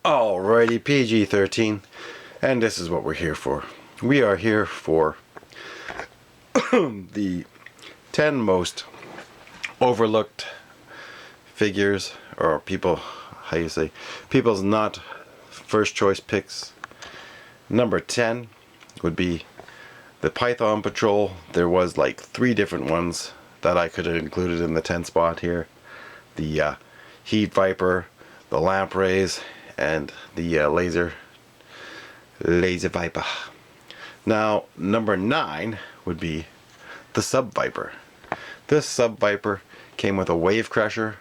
Alrighty, PG-13, and this is what we're here for. We are here for the 10 most overlooked figures, or people, how you say, people's not first choice picks. Number 10 would be the Python Patrol. There was like 3 different ones that I could have included in the 10 spot here. The Heat Viper, the Lampreys, and the Laser Viper. Now, number 9 would be the Sub Viper. This Sub Viper came with a Wave Crusher,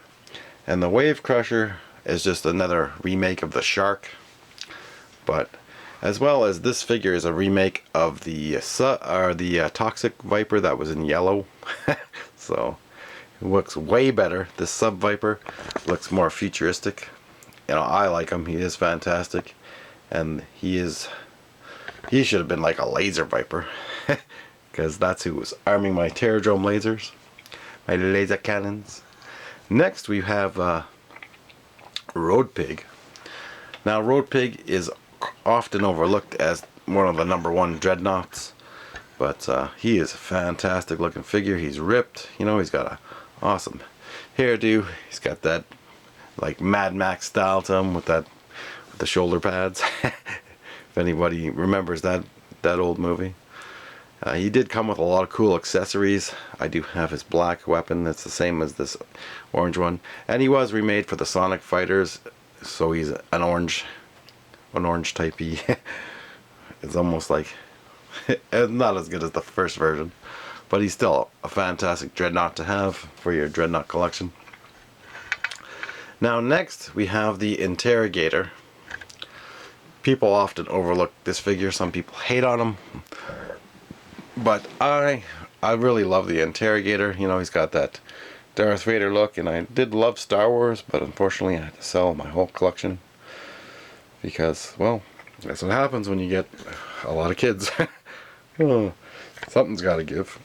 and the Wave Crusher is just another remake of the Shark. But as well as this figure is a remake of the Toxic Viper that was in yellow. So it looks way better. This Sub Viper looks more futuristic. You know, I like him. He is fantastic, and he should have been like a Laser Viper, because that's who was arming my Terradrome lasers, my laser cannons. Next we have Road Pig. Now Road Pig is often overlooked as one of the #1 dreadnoughts, but he is a fantastic looking figure. He's ripped, you know, he's got a awesome hairdo. He's got that like Mad Max style to him with the shoulder pads. If anybody remembers that old movie. He did come with a lot of cool accessories. I do have his black weapon. It's the same as this orange one, and he was remade for the Sonic Fighters, so he's an orange typey. It's almost like it's not as good as the first version, but he's still a fantastic dreadnought to have for your dreadnought collection. Now next we have the Interrogator. People often overlook this figure. Some people hate on him, but I really love the Interrogator. You know, he's got that Darth Vader look, and I did love Star Wars, but unfortunately I had to sell my whole collection because, well, that's what happens when you get a lot of kids. Something's got to give.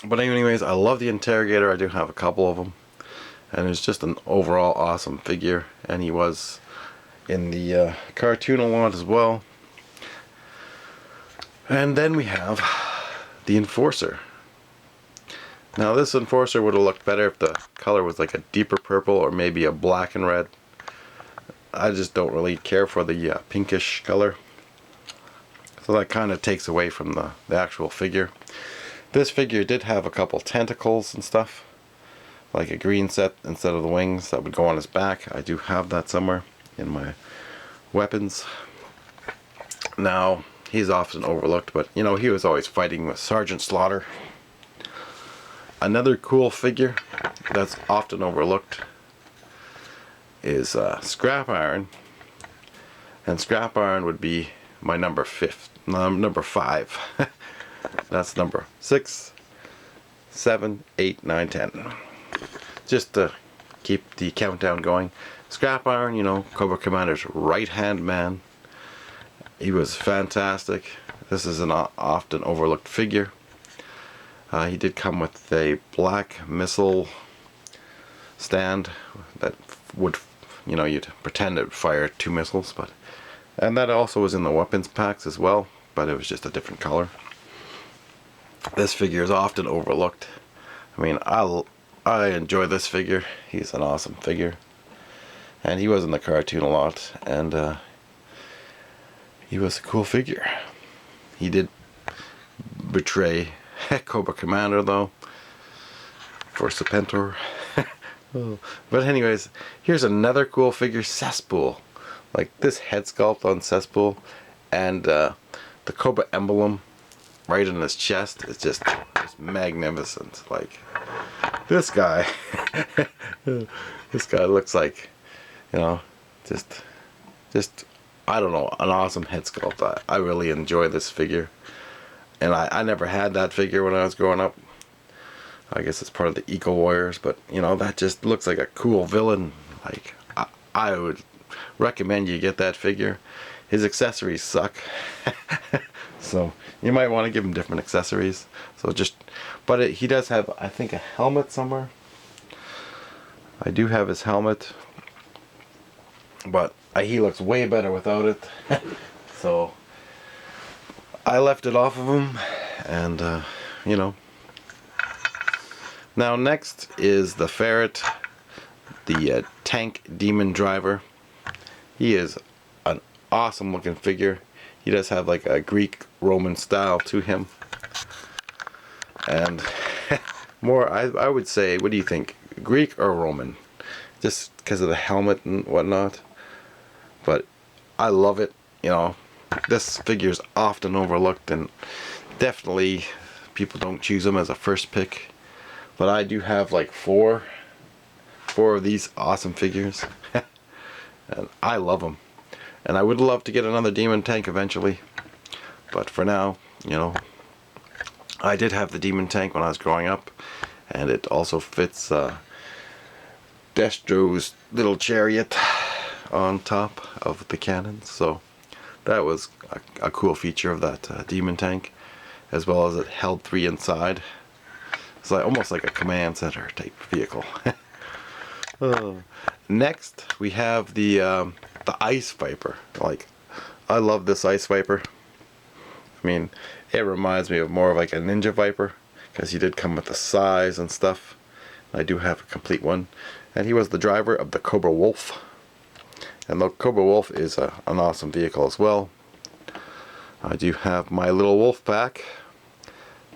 But anyways, I love the Interrogator. I do have a couple of them, and it's just an overall awesome figure, and he was in the cartoon a lot as well. And then we have the Enforcer. Now this Enforcer would have looked better if the color was like a deeper purple or maybe a black and red. I just don't really care for the pinkish color, so that kind of takes away from the actual figure. This figure did have a couple tentacles and stuff, like a green set instead of the wings that would go on his back. I do have that somewhere in my weapons. Now he's often overlooked, but you know, he was always fighting with Sergeant Slaughter. Another cool figure that's often overlooked is Scrap Iron, and Scrap Iron would be my number 5. That's number 6, 7, 8, 9, 10. Just to keep the countdown going. Scrap Iron, you know, Cobra Commander's right-hand man. He was fantastic. This is an often overlooked figure. He did come with a black missile stand that would, you know, you'd pretend it would fire 2 missiles, and that also was in the weapons packs as well, but it was just a different color. This figure is often overlooked. I mean, I enjoy this figure. He's an awesome figure, and he was in the cartoon a lot, and he was a cool figure. He did betray Cobra Commander though, for Serpentor. But anyways, here's another cool figure, Cesspool. Like this head sculpt on Cesspool, and the Cobra emblem right in his chest is just magnificent. Like this guy, this guy looks like, you know, just I don't know, an awesome head sculpt. I really enjoy this figure, and I never had that figure when I was growing up. I guess it's part of the Eco Warriors, but you know, that just looks like a cool villain. Like I would recommend you get that figure. His accessories suck. So you might want to give him different accessories. So but he does have, I think, a helmet somewhere. I do have his helmet. but he looks way better without it. So I left it off of him, and you know. Now next is the ferret, the tank demon driver. He is an awesome looking figure. He does have like a Greek Roman style to him, and more I would say, what do you think, Greek or Roman? Just because of the helmet and whatnot. But I love it. You know, this figure is often overlooked, and definitely people don't choose him as a first pick. But I do have like four of these awesome figures, and I love them. And I would love to get another demon tank eventually, but for now, you know, I did have the demon tank when I was growing up, and it also fits Destro's little chariot on top of the cannons. So that was a cool feature of that demon tank, as well as it held 3 inside. It's like almost like a command center type vehicle. Next we have the Ice Viper. Like, I love this Ice Viper. I mean, it reminds me of more of like a Ninja Viper, because he did come with the size and stuff. I do have a complete one, and he was the driver of the Cobra Wolf. And the Cobra Wolf is an awesome vehicle as well. I do have my little wolf pack,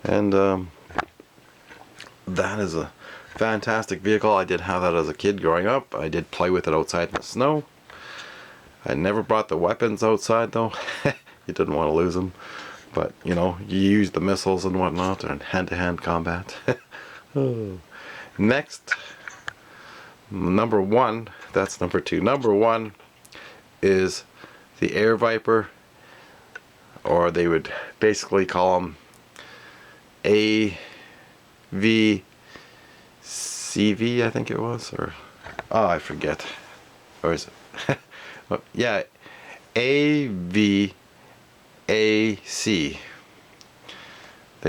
and that is a fantastic vehicle. I did have that as a kid growing up. I did play with it outside in the snow. I never brought the weapons outside though. You didn't want to lose them. But, you know, you use the missiles and whatnot in hand-to-hand combat. Oh. Next, number 1, that's number 2. Number 1 is the Air Viper, or they would basically call them AVCV, I think it was, or oh, I forget, or is it? Well, yeah, AVAC. They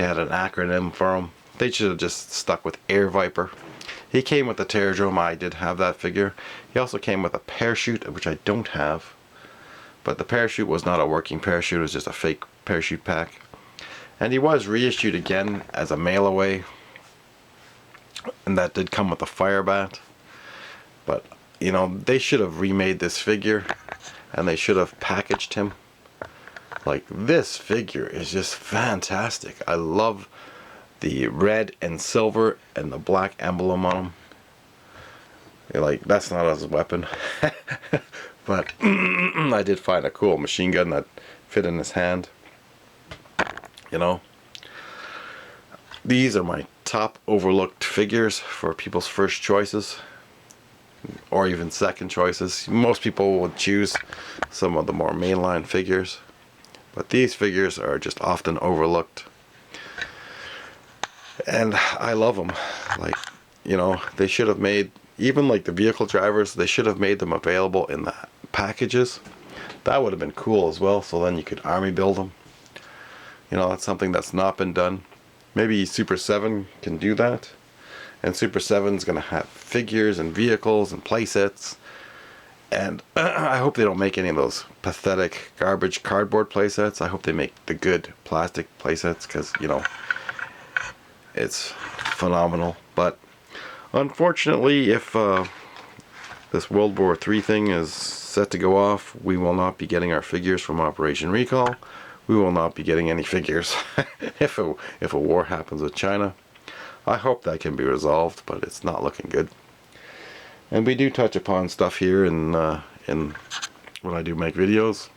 had an acronym for them. They should have just stuck with Air Viper. He came with the Pterodrome. I did have that figure. He also came with a parachute, which I don't have. But the parachute was not a working parachute. It was just a fake parachute pack. And he was reissued again as a mail away. And that did come with a fire bat. But, you know, they should have remade this figure. And they should have packaged him. Like, this figure is just fantastic. I love the red and silver and the black emblem on him. Like, that's not his weapon. But I did find a cool machine gun that fit in his hand. You know, these are my top overlooked figures for people's first choices, or even second choices. Most people would choose some of the more mainline figures, but these figures are just often overlooked. And I love them. Like, you know, they should have made, even like the vehicle drivers, they should have made them available in the packages. That would have been cool as well, so then you could army build them. You know, that's something that's not been done. Maybe Super 7 can do that. And Super 7's going to have figures and vehicles and playsets. And I hope they don't make any of those pathetic garbage cardboard playsets. I hope they make the good plastic playsets, because, you know, it's phenomenal. But unfortunately, if this World War III thing is set to go off, we will not be getting our figures from Operation Recall. We will not be getting any figures if a war happens with China. I hope that can be resolved, but it's not looking good. And we do touch upon stuff here in when I do make videos.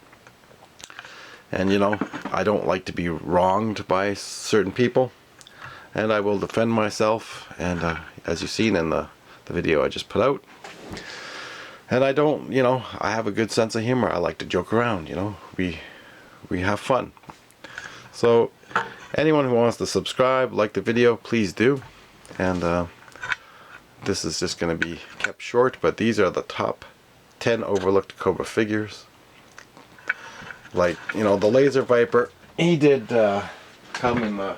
And, you know, I don't like to be wronged by certain people. And I will defend myself. And as you've seen in the video I just put out. And I don't, you know, I have a good sense of humor. I like to joke around, you know. We have fun. So anyone who wants to subscribe, like the video, please do. And this is just going to be kept short, but these are the top 10 overlooked Cobra figures. Like, you know, the Laser Viper, he did come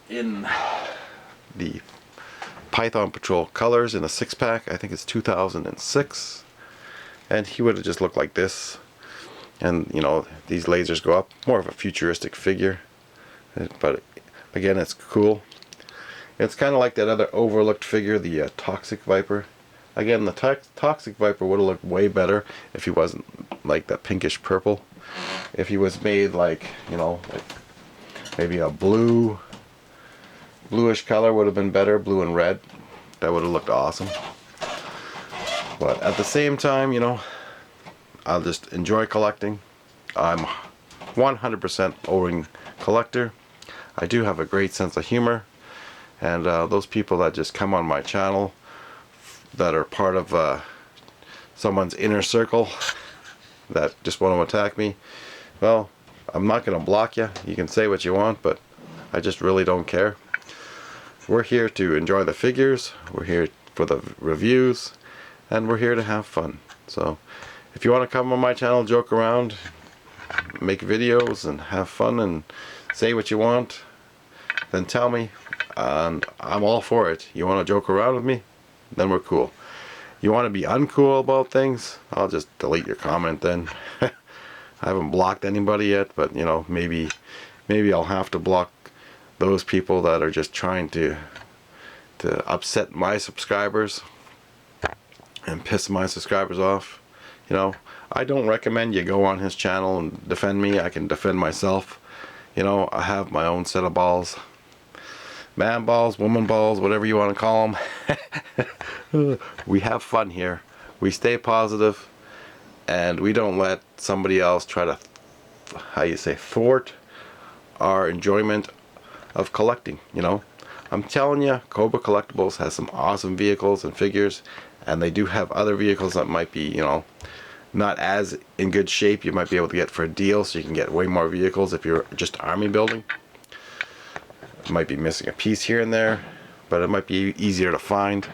in the Python Patrol colors in a 6-pack. I think it's 2006. and he would have just looked like this. And you know, these lasers go up. More of a futuristic figure, but again, it's cool. It's kind of like that other overlooked figure, the Toxic Viper. Again, the Toxic Viper would have looked way better if he wasn't like that pinkish purple. If he was made like, you know, like maybe a bluish color would have been better, blue and red. That would have looked awesome. But at the same time, you know, I'll just enjoy collecting. I'm 100% O-ring collector. I do have a great sense of humor. And those people that just come on my channel that are part of someone's inner circle that just want to attack me, well, I'm not going to block you. You can say what you want, but I just really don't care. We're here to enjoy the figures, we're here for the reviews, and we're here to have fun. So if you want to come on my channel, joke around, make videos and have fun and say what you want, then tell me, and I'm all for it. You want to joke around with me? Then we're cool. You want to be uncool about things? I'll just delete your comment then. I haven't blocked anybody yet, but you know, maybe I'll have to block those people that are just trying to upset my subscribers and piss my subscribers off. You know, I don't recommend you go on his channel and defend me. I can defend myself. You know, I have my own set of balls. Man balls, woman balls, whatever you want to call them. We have fun here. We stay positive, and we don't let somebody else try to, thwart our enjoyment of collecting. You know, I'm telling you, Cobra Collectibles has some awesome vehicles and figures, and they do have other vehicles that might be, you know, not as in good shape. You might be able to get for a deal, so you can get way more vehicles if you're just army building. Might be missing a piece here and there, but it might be easier to find.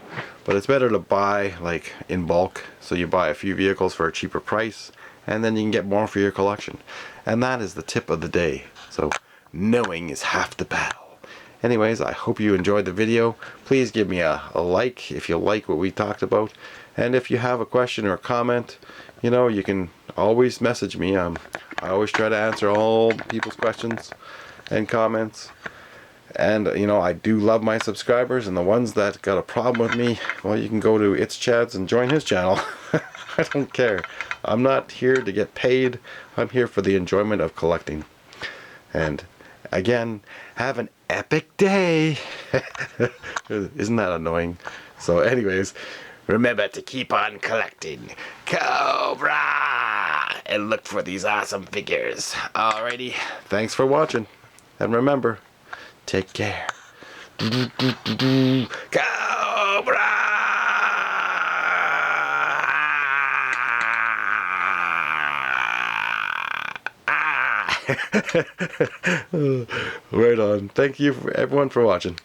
But it's better to buy like in bulk, so you buy a few vehicles for a cheaper price, and then you can get more for your collection. And that is the tip of the day. So knowing is half the battle. Anyways, I hope you enjoyed the video. Please give me a like if you like what we talked about, and if you have a question or a comment, you know, you can always message me. I always try to answer all people's questions and comments. And you know, I do love my subscribers, and the ones that got a problem with me, well, you can go to It's Chad's and join his channel. I don't care. I'm not here to get paid. I'm here for the enjoyment of collecting. And again, have an epic day. Isn't that annoying? So anyways, remember to keep on collecting. Cobra! And look for these awesome figures. Alrighty, thanks for watching. And remember, take care. Cobra! Right on. Thank you everyone for watching.